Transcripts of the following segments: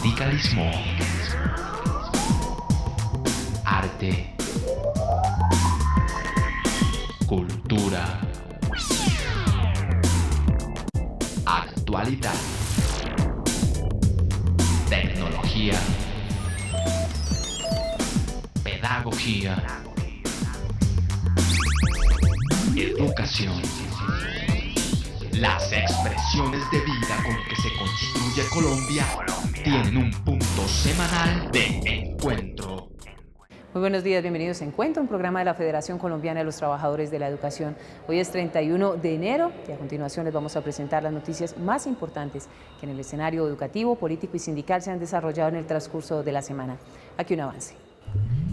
sindicalismo, arte, cultura, actualidad, tecnología, pedagogía, educación. Las expresiones de vida con que se construye Colombia tienen un punto semanal de encuentro. Muy buenos días, bienvenidos a Encuentro, un programa de la Federación Colombiana de los Trabajadores de la Educación. Hoy es 31 de enero y a continuación les vamos a presentar las noticias más importantes que en el escenario educativo, político y sindical se han desarrollado en el transcurso de la semana. Aquí un avance.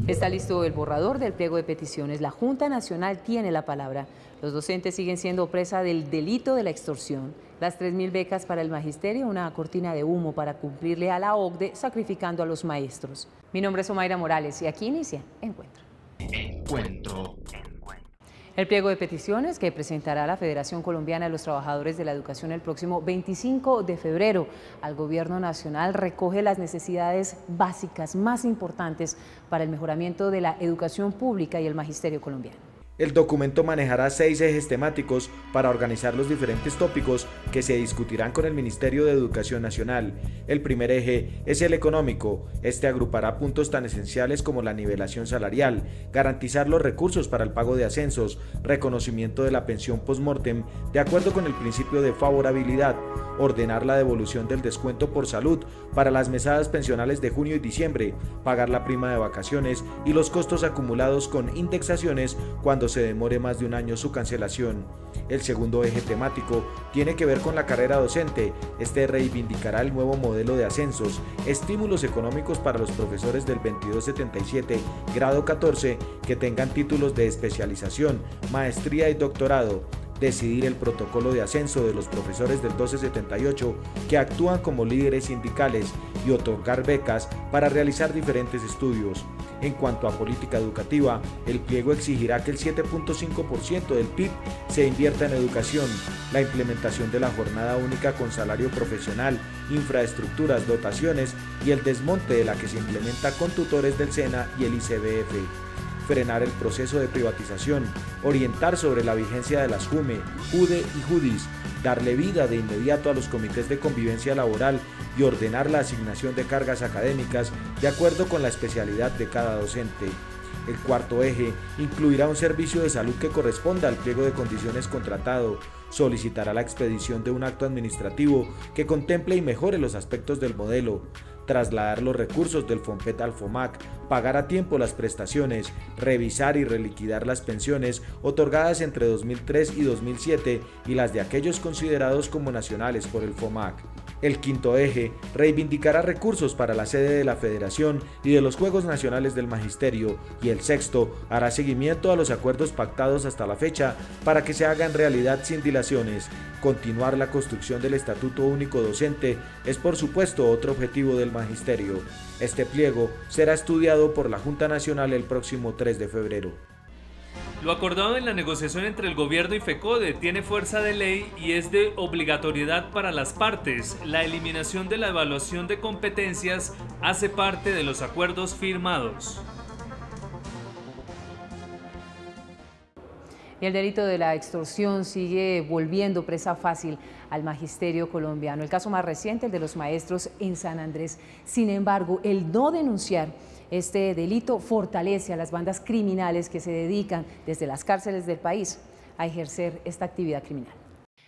Está listo el borrador del pliego de peticiones. La Junta Nacional tiene la palabra. Los docentes siguen siendo presa del delito de la extorsión. Las 3.000 becas para el magisterio, una cortina de humo para cumplirle a la OCDE, sacrificando a los maestros. Mi nombre es Omaira Morales y aquí inicia Encuentro. Encuentro. El pliego de peticiones que presentará la Federación Colombiana de los Trabajadores de la Educación el próximo 25 de febrero al Gobierno Nacional recoge las necesidades básicas más importantes para el mejoramiento de la educación pública y el magisterio colombiano. El documento manejará 6 ejes temáticos para organizar los diferentes tópicos que se discutirán con el Ministerio de Educación Nacional. El primer eje es el económico. Este agrupará puntos tan esenciales como la nivelación salarial, garantizar los recursos para el pago de ascensos, reconocimiento de la pensión post-mortem de acuerdo con el principio de favorabilidad, ordenar la devolución del descuento por salud para las mesadas pensionales de junio y diciembre, pagar la prima de vacaciones y los costos acumulados con indexaciones cuando se demore más de un año su cancelación. El segundo eje temático tiene que ver con la carrera docente. Este reivindicará el nuevo modelo de ascensos, estímulos económicos para los profesores del 2277, grado 14, que tengan títulos de especialización, maestría y doctorado. Decidir el protocolo de ascenso de los profesores del 1278 que actúan como líderes sindicales y otorgar becas para realizar diferentes estudios. En cuanto a política educativa, el pliego exigirá que el 7.5% del PIB se invierta en educación, la implementación de la jornada única con salario profesional, infraestructuras, dotaciones y el desmonte de la que se implementa con tutores del SENA y el ICBF. Frenar el proceso de privatización, orientar sobre la vigencia de las JUME, JUDE y JUDIS, darle vida de inmediato a los comités de convivencia laboral y ordenar la asignación de cargas académicas de acuerdo con la especialidad de cada docente. El cuarto eje incluirá un servicio de salud que corresponda al pliego de condiciones contratado, solicitará la expedición de un acto administrativo que contemple y mejore los aspectos del modelo, trasladar los recursos del FOMPET al FOMAC, pagar a tiempo las prestaciones, revisar y reliquidar las pensiones otorgadas entre 2003 y 2007 y las de aquellos considerados como nacionales por el FOMAC. El quinto eje reivindicará recursos para la sede de la Federación y de los Juegos Nacionales del Magisterio, y el sexto hará seguimiento a los acuerdos pactados hasta la fecha para que se hagan realidad sin dilaciones. Continuar la construcción del Estatuto Único Docente es por supuesto otro objetivo del Magisterio. Este pliego será estudiado por la Junta Nacional el próximo 3 de febrero. Lo acordado en la negociación entre el gobierno y FECODE tiene fuerza de ley y es de obligatoriedad para las partes. La eliminación de la evaluación de competencias hace parte de los acuerdos firmados. Y el delito de la extorsión sigue volviendo presa fácil al magisterio colombiano. El caso más reciente, el de los maestros en San Andrés. Sin embargo, el no denunciar este delito fortalece a las bandas criminales que se dedican desde las cárceles del país a ejercer esta actividad criminal.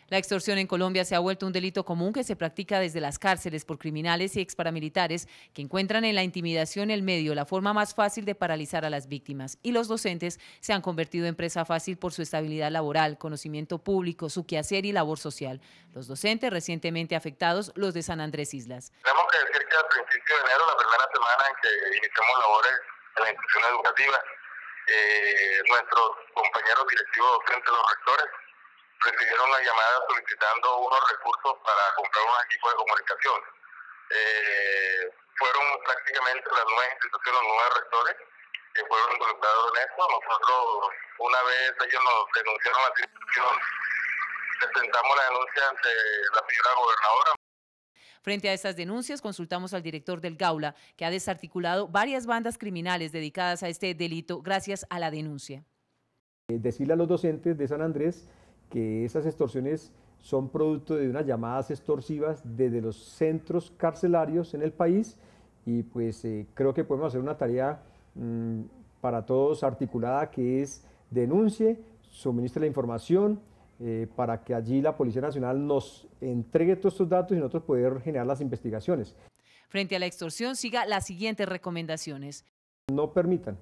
La extorsión en Colombia se ha vuelto un delito común que se practica desde las cárceles por criminales y exparamilitares que encuentran en la intimidación el medio, la forma más fácil de paralizar a las víctimas. Y los docentes se han convertido en presa fácil por su estabilidad laboral, conocimiento público, su quehacer y labor social. Los docentes recientemente afectados, los de San Andrés Islas. Tenemos que decir que al principio de enero, la primera semana en que iniciamos labores en la institución educativa, nuestros compañeros directivos docentes, los rectores, recibieron una llamada solicitando unos recursos para comprar unos equipos de comunicación. Fueron prácticamente las 9 instituciones, los 9 rectores que fueron involucrados en esto. Nosotros, una vez ellos nos denunciaron a la institución, presentamos la denuncia ante la señora gobernadora. Frente a estas denuncias, consultamos al director del Gaula, que ha desarticulado varias bandas criminales dedicadas a este delito gracias a la denuncia. Decirle a los docentes de San Andrés que esas extorsiones son producto de unas llamadas extorsivas desde los centros carcelarios en el país y pues creo que podemos hacer una tarea para todos articulada, que es denuncie, suministre la información para que allí la Policía Nacional nos entregue todos estos datos y nosotros poder generar las investigaciones. Frente a la extorsión, siga las siguientes recomendaciones. No permitan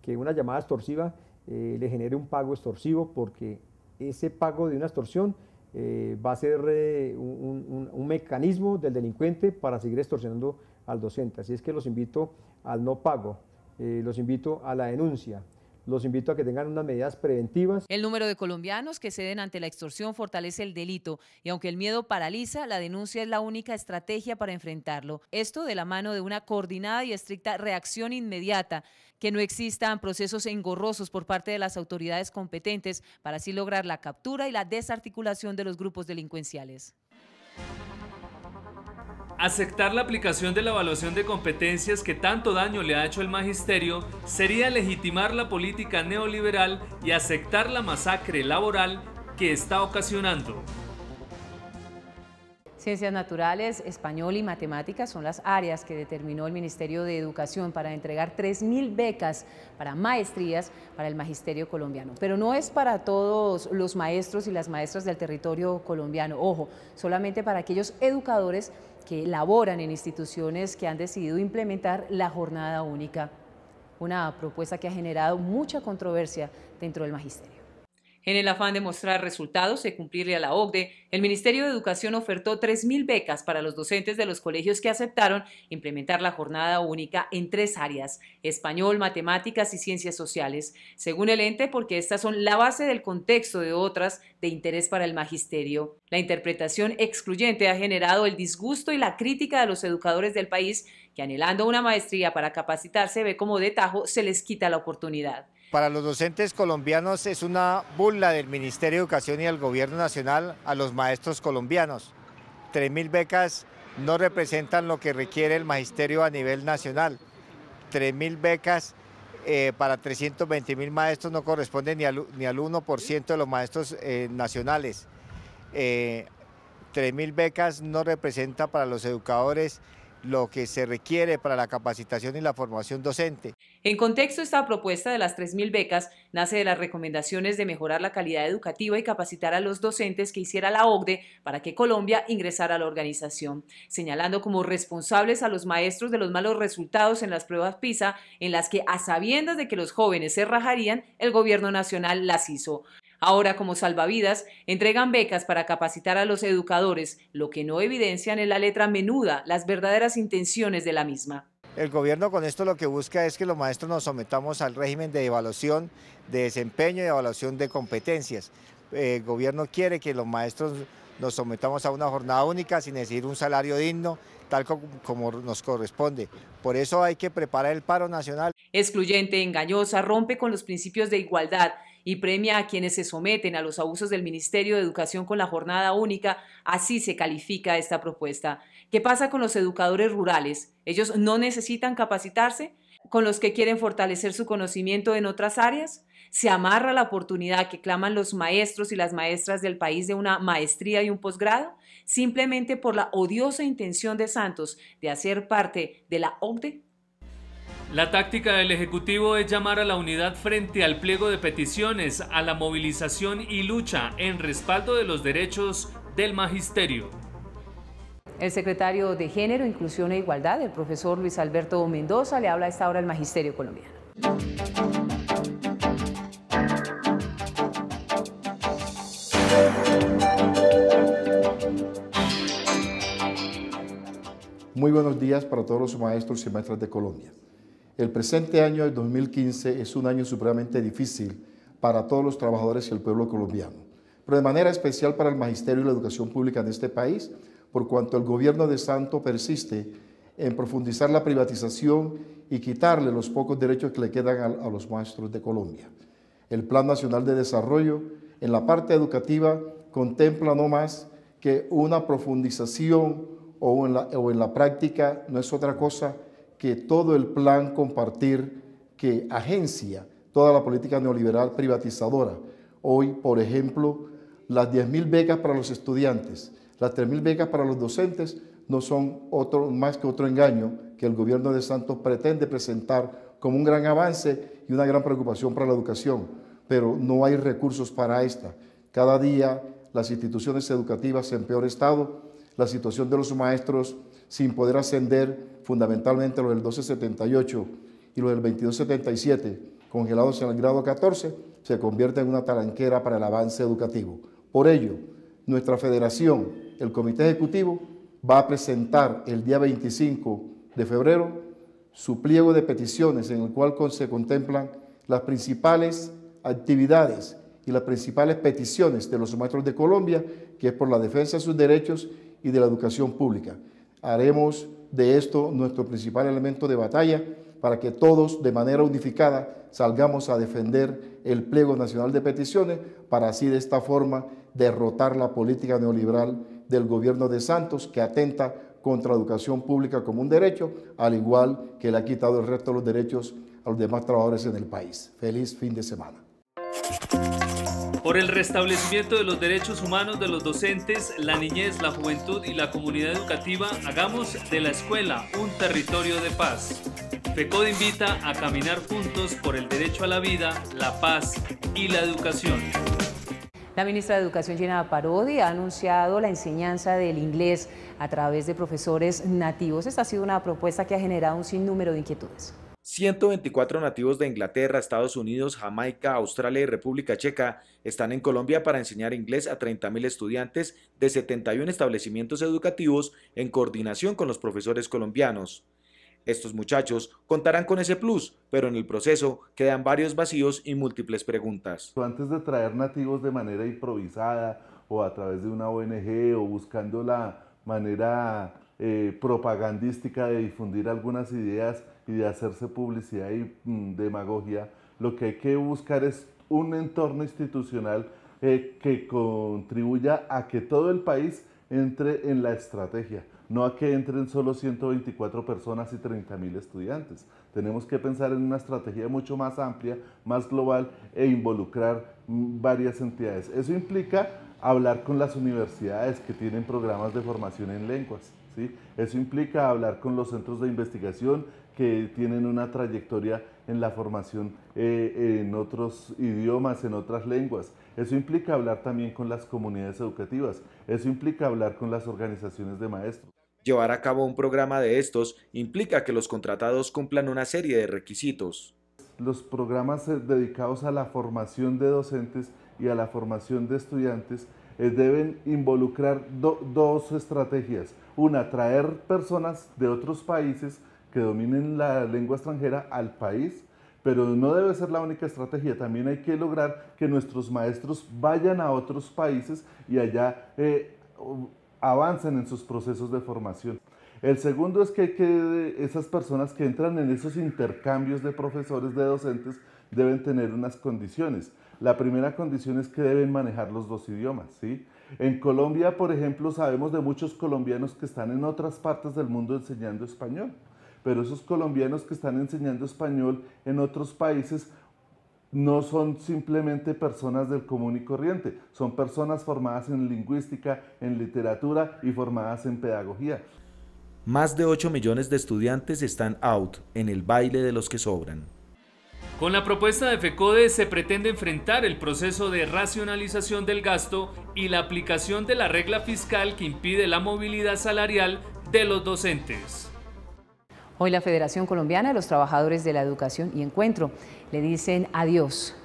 que una llamada extorsiva le genere un pago extorsivo, porque ese pago de una extorsión va a ser un mecanismo del delincuente para seguir extorsionando al docente. Así es que los invito al no pago, los invito a la denuncia, los invito a que tengan unas medidas preventivas. El número de colombianos que ceden ante la extorsión fortalece el delito y aunque el miedo paraliza, la denuncia es la única estrategia para enfrentarlo. Esto de la mano de una coordinada y estricta reacción inmediata, que no existan procesos engorrosos por parte de las autoridades competentes para así lograr la captura y la desarticulación de los grupos delincuenciales. Aceptar la aplicación de la evaluación de competencias que tanto daño le ha hecho el magisterio sería legitimar la política neoliberal y aceptar la masacre laboral que está ocasionando. Ciencias naturales, español y matemáticas son las áreas que determinó el Ministerio de Educación para entregar 3.000 becas para maestrías para el magisterio colombiano. Pero no es para todos los maestros y las maestras del territorio colombiano, ojo, solamente para aquellos educadores que laboran en instituciones que han decidido implementar la jornada única, una propuesta que ha generado mucha controversia dentro del magisterio. En el afán de mostrar resultados y cumplirle a la OCDE, el Ministerio de Educación ofertó 3.000 becas para los docentes de los colegios que aceptaron implementar la jornada única en 3 áreas: español, matemáticas y ciencias sociales, según el ente, porque estas son la base del contexto de otras de interés para el magisterio. La interpretación excluyente ha generado el disgusto y la crítica de los educadores del país que, anhelando una maestría para capacitarse, ve cómo de tajo se les quita la oportunidad. Para los docentes colombianos es una burla del Ministerio de Educación y del Gobierno Nacional a los maestros colombianos. 3.000 becas no representan lo que requiere el magisterio a nivel nacional. 3.000 becas para 320.000 maestros no corresponden ni al 1% de los maestros nacionales. 3.000 becas no representa para los educadores lo que se requiere para la capacitación y la formación docente. En contexto, esta propuesta de las 3.000 becas nace de las recomendaciones de mejorar la calidad educativa y capacitar a los docentes que hiciera la OCDE para que Colombia ingresara a la organización, señalando como responsables a los maestros de los malos resultados en las pruebas PISA, en las que, a sabiendas de que los jóvenes se rajarían, el gobierno nacional las hizo. Ahora, como salvavidas, entregan becas para capacitar a los educadores, lo que no evidencian en la letra menuda las verdaderas intenciones de la misma. El gobierno con esto lo que busca es que los maestros nos sometamos al régimen de evaluación de desempeño y evaluación de competencias. El gobierno quiere que los maestros nos sometamos a una jornada única sin exigir un salario digno, tal como nos corresponde. Por eso hay que preparar el paro nacional. Excluyente, engañosa, rompe con los principios de igualdad y premia a quienes se someten a los abusos del Ministerio de Educación con la jornada única. Así se califica esta propuesta. ¿Qué pasa con los educadores rurales? ¿Ellos no necesitan capacitarse? ¿Con los que quieren fortalecer su conocimiento en otras áreas? ¿Se amarra la oportunidad que claman los maestros y las maestras del país de una maestría y un posgrado? ¿Simplemente por la odiosa intención de Santos de hacer parte de la OCDE? La táctica del Ejecutivo es llamar a la unidad frente al pliego de peticiones, a la movilización y lucha en respaldo de los derechos del magisterio. El secretario de Género, Inclusión e Igualdad, el profesor Luis Alberto Mendoza, le habla a esta hora al magisterio colombiano. Muy buenos días para todos los maestros y maestras de Colombia. El presente año del 2015 es un año supremamente difícil para todos los trabajadores y el pueblo colombiano, pero de manera especial para el magisterio y la educación pública en este país, por cuanto el gobierno de Santos persiste en profundizar la privatización y quitarle los pocos derechos que le quedan a los maestros de Colombia. El Plan Nacional de Desarrollo, en la parte educativa, contempla no más que una profundización, o en la práctica no es otra cosa que todo el plan compartir que agencia toda la política neoliberal privatizadora. Hoy, por ejemplo, las 10.000 becas para los estudiantes, las 3.000 becas para los docentes no son más que otro engaño que el gobierno de Santos pretende presentar como un gran avance y una gran preocupación para la educación, pero no hay recursos para esta. Cada día las instituciones educativas en peor estado, la situación de los maestros sin poder ascender, fundamentalmente los del 1278 y los del 2277, congelados en el grado 14, se convierte en una talanquera para el avance educativo. Por ello, nuestra federación, el Comité Ejecutivo, va a presentar el día 25 de febrero su pliego de peticiones en el cual se contemplan las principales actividades y las principales peticiones de los maestros de Colombia, que es por la defensa de sus derechos y de la educación pública. Haremos de esto nuestro principal elemento de batalla para que todos de manera unificada salgamos a defender el pliego nacional de peticiones para así de esta forma derrotar la política neoliberal del gobierno de Santos que atenta contra la educación pública como un derecho, al igual que le ha quitado el resto de los derechos a los demás trabajadores en el país. Feliz fin de semana. Por el restablecimiento de los derechos humanos de los docentes, la niñez, la juventud y la comunidad educativa, hagamos de la escuela un territorio de paz. FECODE invita a caminar juntos por el derecho a la vida, la paz y la educación. La ministra de Educación, Gina Parodi, ha anunciado la enseñanza del inglés a través de profesores nativos. Esta ha sido una propuesta que ha generado un sinnúmero de inquietudes. 124 nativos de Inglaterra, Estados Unidos, Jamaica, Australia y República Checa están en Colombia para enseñar inglés a 30.000 estudiantes de 71 establecimientos educativos en coordinación con los profesores colombianos. Estos muchachos contarán con ese plus, pero en el proceso quedan varios vacíos y múltiples preguntas. Antes de traer nativos de manera improvisada o a través de una ONG o buscando la manera propagandística de difundir algunas ideas y de hacerse publicidad y demagogia, lo que hay que buscar es un entorno institucional que contribuya a que todo el país entre en la estrategia, no a que entren solo 124 personas y 30.000 estudiantes. Tenemos que pensar en una estrategia mucho más amplia, más global e involucrar varias entidades. Eso implica hablar con las universidades que tienen programas de formación en lenguas, ¿sí? Eso implica hablar con los centros de investigación que tienen una trayectoria en la formación en otros idiomas, en otras lenguas. Eso implica hablar también con las comunidades educativas. Eso implica hablar con las organizaciones de maestros. Llevar a cabo un programa de estos implica que los contratados cumplan una serie de requisitos. Los programas dedicados a la formación de docentes y a la formación de estudiantes deben involucrar dos estrategias. Una, traer personas de otros países que dominen la lengua extranjera al país, pero no debe ser la única estrategia. También hay que lograr que nuestros maestros vayan a otros países y allá avancen en sus procesos de formación. El segundo es que esas personas que entran en esos intercambios de profesores, de docentes, deben tener unas condiciones. La primera condición es que deben manejar los dos idiomas, ¿sí? En Colombia, por ejemplo, sabemos de muchos colombianos que están en otras partes del mundo enseñando español, pero esos colombianos que están enseñando español en otros países no son simplemente personas del común y corriente, son personas formadas en lingüística, en literatura y formadas en pedagogía. Más de 8 millones de estudiantes están out en el baile de los que sobran. Con la propuesta de FECODE se pretende enfrentar el proceso de racionalización del gasto y la aplicación de la regla fiscal que impide la movilidad salarial de los docentes. Hoy la Federación Colombiana de los Trabajadores de la Educación y Encuentro le dicen adiós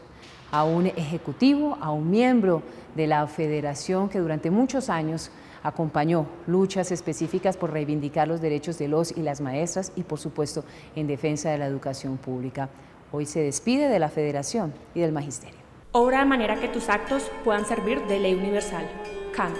a un ejecutivo, a un miembro de la federación que durante muchos años acompañó luchas específicas por reivindicar los derechos de los y las maestras y por supuesto en defensa de la educación pública. Hoy se despide de la federación y del magisterio. Obra de manera que tus actos puedan servir de ley universal. Kant.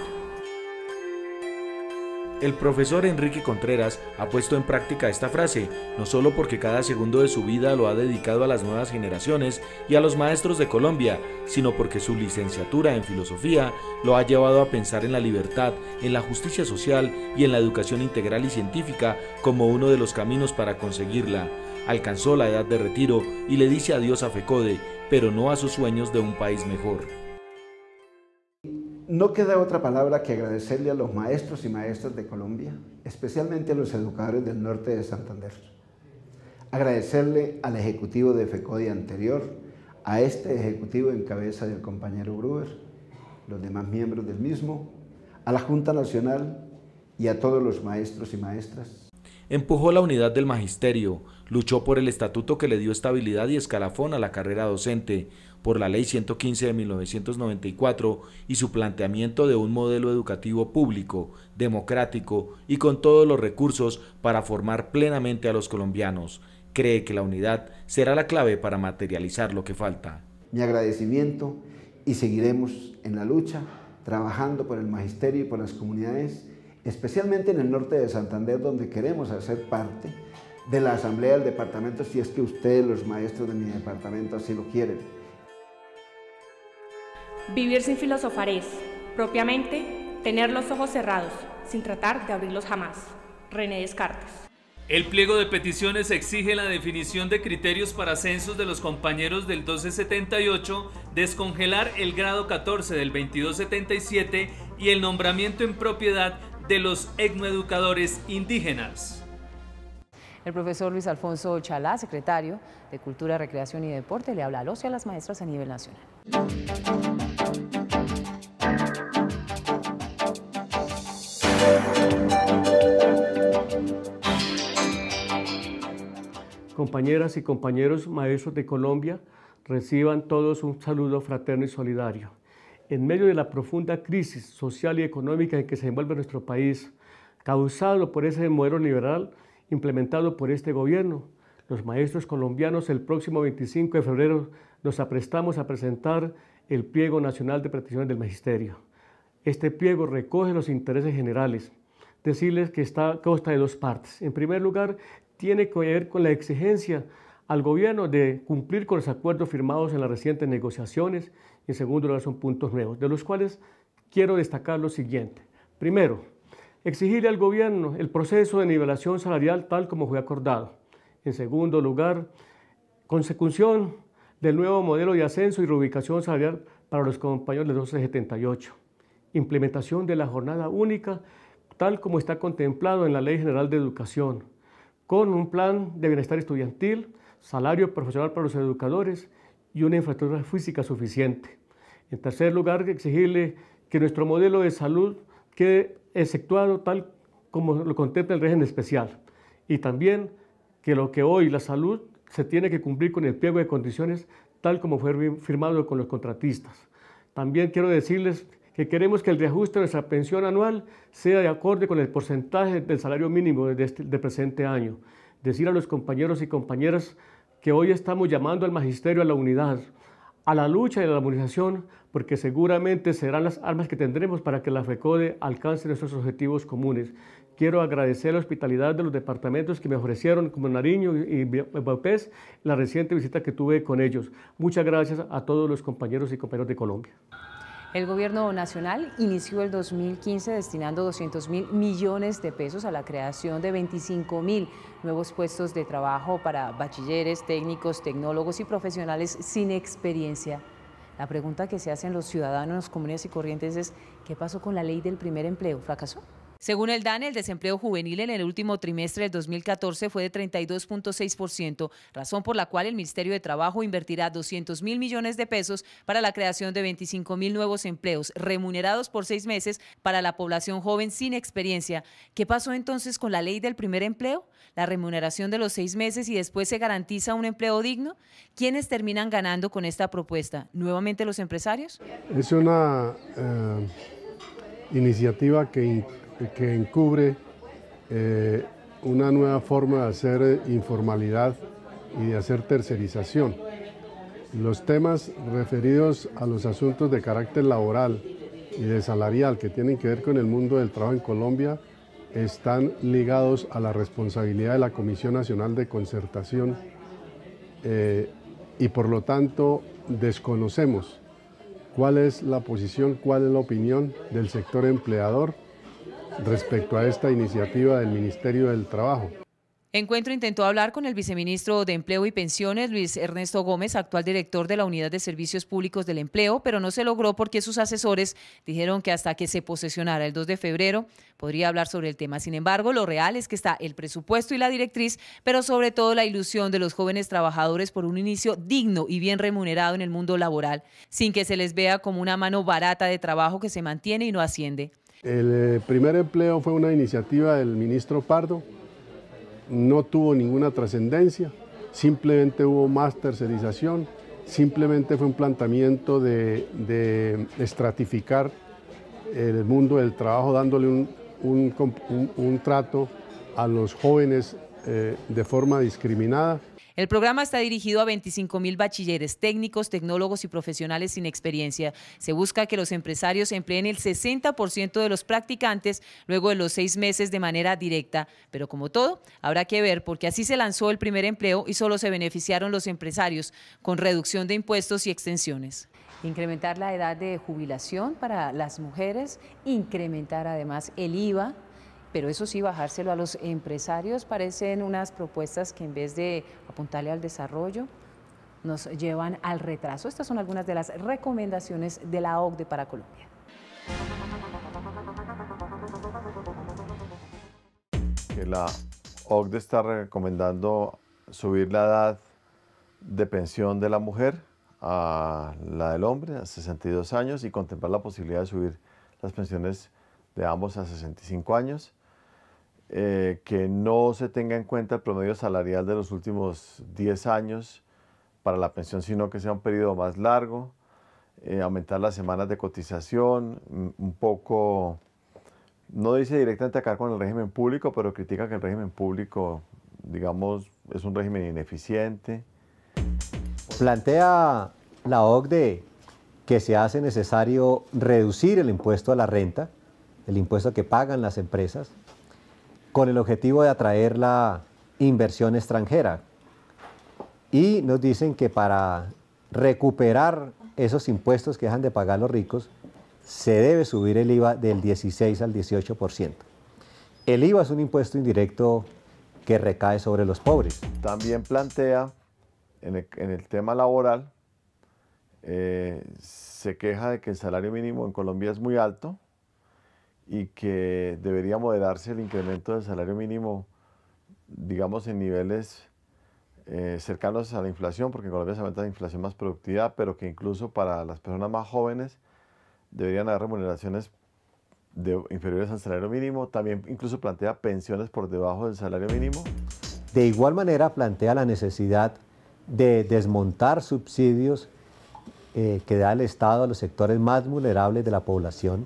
El profesor Enrique Contreras ha puesto en práctica esta frase, no solo porque cada segundo de su vida lo ha dedicado a las nuevas generaciones y a los maestros de Colombia, sino porque su licenciatura en filosofía lo ha llevado a pensar en la libertad, en la justicia social y en la educación integral y científica como uno de los caminos para conseguirla. Alcanzó la edad de retiro y le dice adiós a FECODE, pero no a sus sueños de un país mejor. No queda otra palabra que agradecerle a los maestros y maestras de Colombia, especialmente a los educadores del norte de Santander. Agradecerle al ejecutivo de FECODE anterior, a este ejecutivo en cabeza del compañero Gruber, los demás miembros del mismo, a la Junta Nacional y a todos los maestros y maestras. Empujó la unidad del magisterio, luchó por el estatuto que le dio estabilidad y escalafón a la carrera docente, por la Ley 115 de 1994 y su planteamiento de un modelo educativo público, democrático y con todos los recursos para formar plenamente a los colombianos. Cree que la unidad será la clave para materializar lo que falta. Mi agradecimiento y seguiremos en la lucha, trabajando por el magisterio y por las comunidades, especialmente en el norte de Santander, donde queremos hacer parte de la Asamblea del Departamento, si es que ustedes, los maestros de mi departamento, así lo quieren. Vivir sin filosofar es, propiamente, tener los ojos cerrados, sin tratar de abrirlos jamás. René Descartes. El pliego de peticiones exige la definición de criterios para censos de los compañeros del 1278, descongelar el grado 14 del 2277 y el nombramiento en propiedad de los etnoeducadores indígenas. El profesor Luis Alfonso Chalá, secretario de Cultura, Recreación y Deporte, le habla a los y a las maestras a nivel nacional. Compañeras y compañeros maestros de Colombia, reciban todos un saludo fraterno y solidario. En medio de la profunda crisis social y económica en que se envuelve nuestro país, causado por ese modelo liberal implementado por este gobierno, los maestros colombianos el próximo 25 de febrero nos aprestamos a presentar el Pliego Nacional de Peticiones del Magisterio. Este pliego recoge los intereses generales. Decirles que consta de dos partes. En primer lugar, tiene que ver con la exigencia al gobierno de cumplir con los acuerdos firmados en las recientes negociaciones. Y en segundo lugar, son puntos nuevos, de los cuales quiero destacar lo siguiente. Primero, exigirle al gobierno el proceso de nivelación salarial tal como fue acordado. En segundo lugar, consecución del nuevo modelo de ascenso y reubicación salarial para los compañeros del 1278. Implementación de la jornada única tal como está contemplado en la Ley General de Educación, con un plan de bienestar estudiantil, salario profesional para los educadores y una infraestructura física suficiente. En tercer lugar, exigirle que nuestro modelo de salud quede exceptuado tal como lo contempla el régimen especial y también que lo que hoy la salud se tiene que cumplir con el pliego de condiciones tal como fue firmado con los contratistas. También quiero decirles que queremos que el reajuste de nuestra pensión anual sea de acorde con el porcentaje del salario mínimo del presente año. Decir a los compañeros y compañeras que hoy estamos llamando al magisterio a la unidad, a la lucha y a la movilización, porque seguramente serán las armas que tendremos para que la FECODE alcance nuestros objetivos comunes. Quiero agradecer la hospitalidad de los departamentos que me ofrecieron, como Nariño y Baupés, la reciente visita que tuve con ellos. Muchas gracias a todos los compañeros y compañeras de Colombia. El gobierno nacional inició el 2015 destinando 200.000 millones de pesos a la creación de 25.000 nuevos puestos de trabajo para bachilleres, técnicos, tecnólogos y profesionales sin experiencia. La pregunta que se hacen los ciudadanos comunes y corrientes es: ¿qué pasó con la ley del primer empleo? ¿Fracasó? Según el DANE, el desempleo juvenil en el último trimestre del 2014 fue de 32.6%, razón por la cual el Ministerio de Trabajo invertirá 200.000 millones de pesos para la creación de 25.000 nuevos empleos remunerados por 6 meses para la población joven sin experiencia. ¿Qué pasó entonces con la ley del primer empleo? ¿La remuneración de los 6 meses y después se garantiza un empleo digno? ¿Quiénes terminan ganando con esta propuesta? ¿Nuevamente los empresarios? Es una iniciativa que encubre una nueva forma de hacer informalidad y de hacer tercerización. Los temas referidos a los asuntos de carácter laboral y de salarial que tienen que ver con el mundo del trabajo en Colombia están ligados a la responsabilidad de la Comisión Nacional de Concertación y por lo tanto desconocemos cuál es la posición, cuál es la opinión del sector empleador respecto a esta iniciativa del Ministerio del Trabajo. Encuentro intentó hablar con el viceministro de Empleo y Pensiones, Luis Ernesto Gómez, actual director de la Unidad de Servicios Públicos del Empleo, pero no se logró porque sus asesores dijeron que hasta que se posesionara el 2 de febrero podría hablar sobre el tema. Sin embargo, lo real es que está el presupuesto y la directriz, pero sobre todo la ilusión de los jóvenes trabajadores por un inicio digno y bien remunerado en el mundo laboral, sin que se les vea como una mano barata de trabajo que se mantiene y no asciende. El primer empleo fue una iniciativa del ministro Pardo. No tuvo ninguna trascendencia, simplemente hubo más tercerización, simplemente fue un planteamiento de estratificar el mundo del trabajo, dándole un trato a los jóvenes de forma discriminada. El programa está dirigido a 25.000 bachilleres, técnicos, tecnólogos y profesionales sin experiencia. Se busca que los empresarios empleen el 60% de los practicantes luego de los 6 meses de manera directa. Pero como todo, habrá que ver porque así se lanzó el primer empleo y solo se beneficiaron los empresarios con reducción de impuestos y extensiones. Incrementar la edad de jubilación para las mujeres, incrementar además el IVA. Pero eso sí, bajárselo a los empresarios parecen unas propuestas que en vez de apuntarle al desarrollo, nos llevan al retraso. Estas son algunas de las recomendaciones de la OCDE para Colombia. Que la OCDE está recomendando subir la edad de pensión de la mujer a la del hombre a 62 años y contemplar la posibilidad de subir las pensiones de ambos a 65 años. Que no se tenga en cuenta el promedio salarial de los últimos 10 años para la pensión, sino que sea un periodo más largo, aumentar las semanas de cotización, un poco, no dice directamente acabar con el régimen público, pero critica que el régimen público, digamos, es un régimen ineficiente. Plantea la OCDE que se hace necesario reducir el impuesto a la renta, el impuesto que pagan las empresas, con el objetivo de atraer la inversión extranjera. Y nos dicen que para recuperar esos impuestos que dejan de pagar los ricos, se debe subir el IVA del 16 al 18%. El IVA es un impuesto indirecto que recae sobre los pobres. También plantea, en el tema laboral, se queja de que el salario mínimo en Colombia es muy alto, y que debería moderarse el incremento del salario mínimo, digamos, en niveles cercanos a la inflación, porque en Colombia se aumenta la inflación más productividad, pero que incluso para las personas más jóvenes deberían haber remuneraciones inferiores al salario mínimo. También incluso plantea pensiones por debajo del salario mínimo. De igual manera plantea la necesidad de desmontar subsidios que da el Estado a los sectores más vulnerables de la población,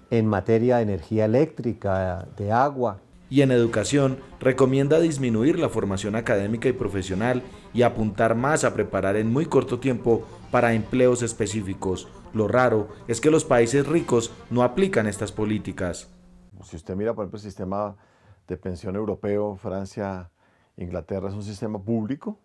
en materia de energía eléctrica, de agua. Y en educación, recomienda disminuir la formación académica y profesional y apuntar más a preparar en muy corto tiempo para empleos específicos. Lo raro es que los países ricos no aplican estas políticas. Si usted mira, por ejemplo, el sistema de pensión europeo, Francia, Inglaterra, es un sistema público.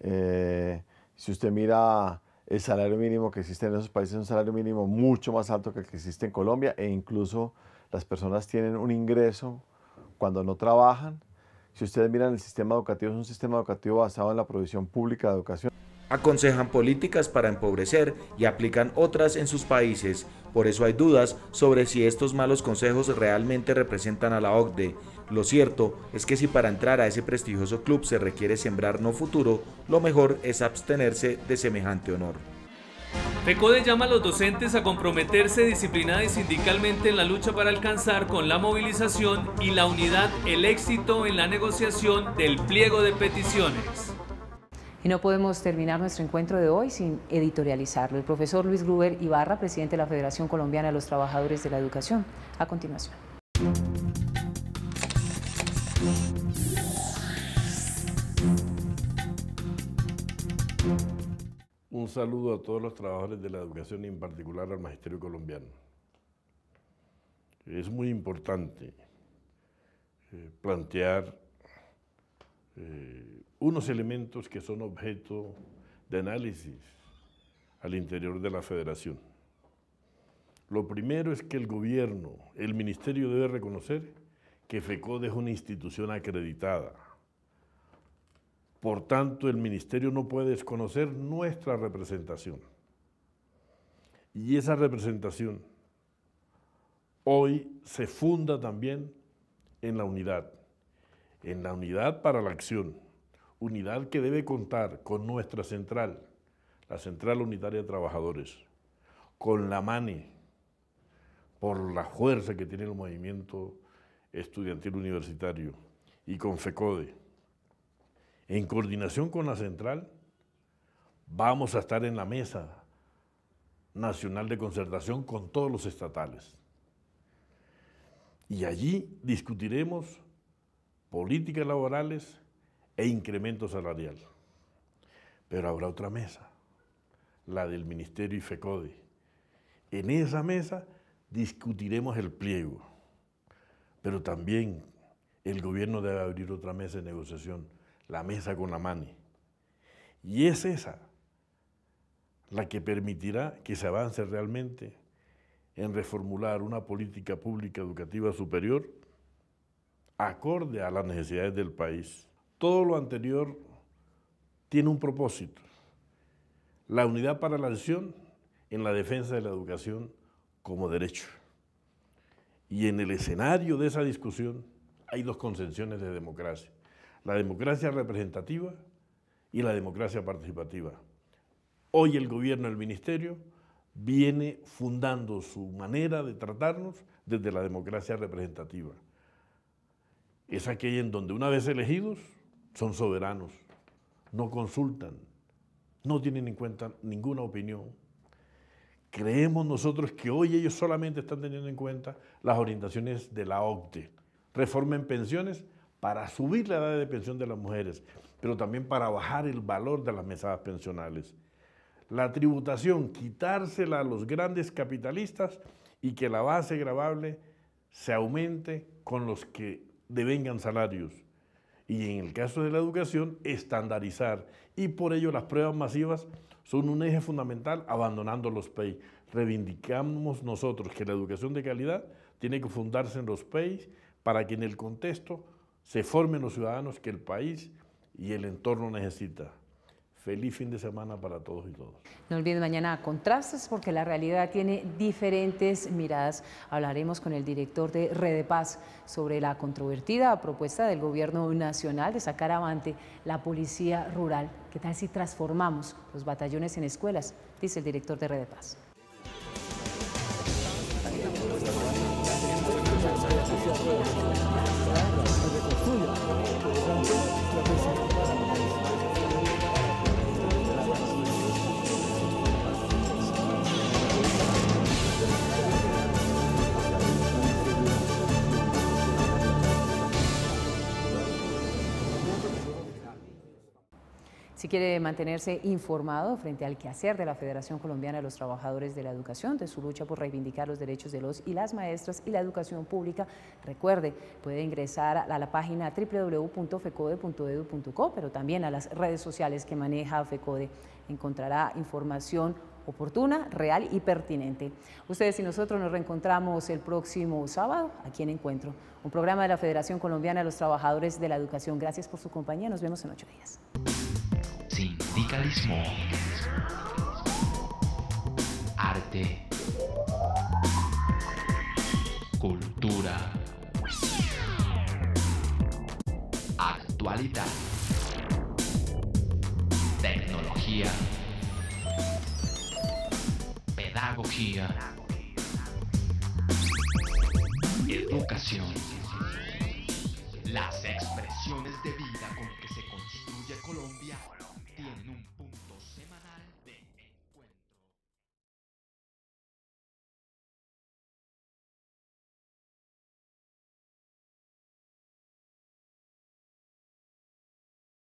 Si usted mira el salario mínimo que existe en esos países, es un salario mínimo mucho más alto que el que existe en Colombia, e incluso las personas tienen un ingreso cuando no trabajan. Si ustedes miran el sistema educativo, es un sistema educativo basado en la provisión pública de educación. Aconsejan políticas para empobrecer y aplican otras en sus países. Por eso hay dudas sobre si estos malos consejos realmente representan a la OCDE. Lo cierto es que si para entrar a ese prestigioso club se requiere sembrar no futuro, lo mejor es abstenerse de semejante honor. FECODE llama a los docentes a comprometerse disciplinada y sindicalmente en la lucha para alcanzar con la movilización y la unidad el éxito en la negociación del pliego de peticiones. Y no podemos terminar nuestro encuentro de hoy sin editorializarlo. El profesor Luis Gruber Ibarra, presidente de la Federación Colombiana de los Trabajadores de la Educación. A continuación. Un saludo a todos los trabajadores de la educación y en particular al magisterio colombiano. Es muy importante plantear unos elementos que son objeto de análisis al interior de la federación. Lo primero es que el gobierno, el ministerio debe reconocer que FECODE es una institución acreditada. Por tanto, el ministerio no puede desconocer nuestra representación. Y esa representación hoy se funda también en la unidad para la acción, unidad que debe contar con nuestra central, la Central Unitaria de Trabajadores, con la MANE, por la fuerza que tiene el movimiento estudiantil universitario, y con FECODE. En coordinación con la central, vamos a estar en la Mesa Nacional de Concertación con todos los estatales. Y allí discutiremos políticas laborales e incremento salarial. Pero habrá otra mesa, la del Ministerio y FECODE. En esa mesa discutiremos el pliego, pero también el gobierno debe abrir otra mesa de negociación, la mesa con la MANE. Y es esa la que permitirá que se avance realmente en reformular una política pública educativa superior acorde a las necesidades del país. Todo lo anterior tiene un propósito: la unidad para la acción en la defensa de la educación como derecho. Y en el escenario de esa discusión hay dos concepciones de democracia: la democracia representativa y la democracia participativa. Hoy el gobierno, el ministerio, viene fundando su manera de tratarnos desde la democracia representativa. Es aquella en donde, una vez elegidos, son soberanos, no consultan, no tienen en cuenta ninguna opinión. Creemos nosotros que hoy ellos solamente están teniendo en cuenta las orientaciones de la OCDE, reforma en pensiones para subir la edad de pensión de las mujeres, pero también para bajar el valor de las mesadas pensionales. La tributación, quitársela a los grandes capitalistas y que la base gravable se aumente con los que devengan salarios. Y en el caso de la educación, estandarizar. Y por ello las pruebas masivas son un eje fundamental, abandonando los PEI. Reivindicamos nosotros que la educación de calidad tiene que fundarse en los PEI para que en el contexto se formen los ciudadanos que el país y el entorno necesita. Feliz fin de semana para todos y todas. No olviden mañana Contrastes, porque la realidad tiene diferentes miradas. Hablaremos con el director de Redepaz sobre la controvertida propuesta del gobierno nacional de sacar avante la policía rural. ¿Qué tal si transformamos los batallones en escuelas? Dice el director de Redepaz. Si quiere mantenerse informado frente al quehacer de la Federación Colombiana de los Trabajadores de la Educación, de su lucha por reivindicar los derechos de los y las maestras y la educación pública, recuerde, puede ingresar a la página www.fecode.edu.co, pero también a las redes sociales que maneja FECODE. Encontrará información oportuna, real y pertinente. Ustedes y nosotros nos reencontramos el próximo sábado aquí en Encuentro, un programa de la Federación Colombiana de los Trabajadores de la Educación. Gracias por su compañía, nos vemos en 8 días. Sindicalismo, arte, cultura, actualidad, tecnología, pedagogía, educación, las expresiones de